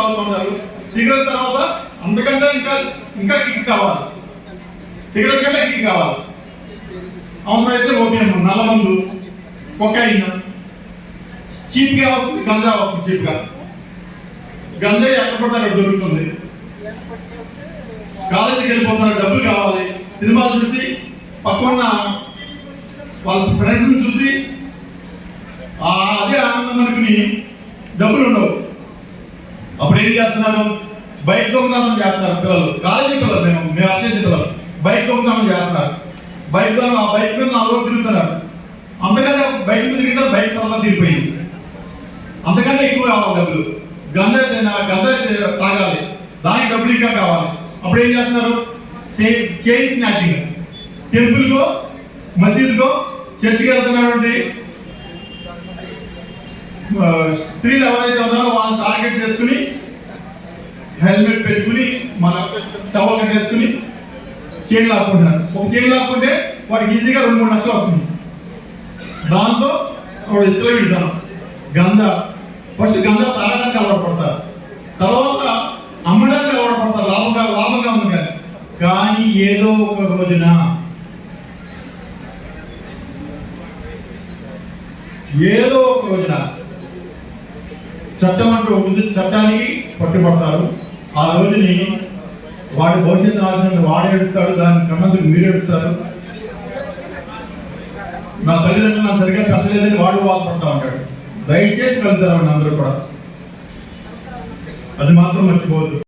తాగుతున్నారు. సిగరెట్ తర్వాత అంతకంటే ఇంకా ఇంకా కిక్ కావాలి, సిగరెట్ కంటే కిక్ కావాలి. అవసరమైతే ఓపియం, నల్లమందు, కొకైన్, చీప్గా వస్తుంది, గంజా వస్తుంది. చీప్గా గంజా ఎక్కడ పడితే అక్కడ దొరుకుతుంది. కాలేజీకి వెళ్ళిపోతున్నారు, డబ్బులు కావాలి. సినిమాలు చూసి పక్కన వాళ్ళ ఫ్రెండ్స్ని చూసి అదే ఆనందం అనుకుని డబ్బులు ఉండవు. అప్పుడు ఏం చేస్తున్నారు? బైక్ దొంగతనం చేస్తారు పిల్లలు, కాలేజీ పిల్లలు, మేము అర్థేసే పిల్లలు బైక్ దొంగతనం చేస్తున్నారు. బైక్ ఆ బైక్ మీద 4 రోజులు తిరుగుతున్నారు. అంతకంటే బైక్ మీద తిరిగితే బైక్ సరదా తిరిగిపోయింది. అంతకంటే ఎక్కువ కావాలి డబ్బులు. గంజా తాగాలి, దానికి డబ్బులు ఇంకా కావాలి. అప్పుడు ఏం చేస్తున్నారు? Chain snatching. టెంపుల్కో మసీదుకో చర్చికి వెళ్తున్నటువంటి స్త్రీలు ఎవరైతే ఉన్నారో వాళ్ళని టార్గెట్ చేసుకుని హెల్మెట్ పెట్టుకుని మన టవల్ కట్టేసుకుని చైన్ లాక్కుంటున్నారు. ఒక చైన్ లాక్కుంటే వాడికి ఈజీగా 2-3 లక్షలు వస్తుంది. దాంతో వాడు ఇసులు పెడతాను. గంజా ఫస్ట్ గంజా తాగడానికి అలవాటు పడతారు, తర్వాత అమ్మడానికి అలవాటు పడతారు. లాభంగా ఉంది కానీ ఏదో ఒక రోజున చట్టం అంటూ ఉంటుంది, చట్టానికి పట్టుబడతారు. ఆ రోజుని వాడి భవిష్యత్తు నాశనం వాడు ఏడుస్తాడు, దాని కన్నందుకు మీరు ఏడుస్తారు. నా తల్లిదండ్రులు నా సరిగ్గా పెంచలేదని వాడు బాధపడతా ఉంటాడు. దయచేసి కలుగుతారు అందరూ కూడా, అది మాత్రం మర్చిపోవద్దు.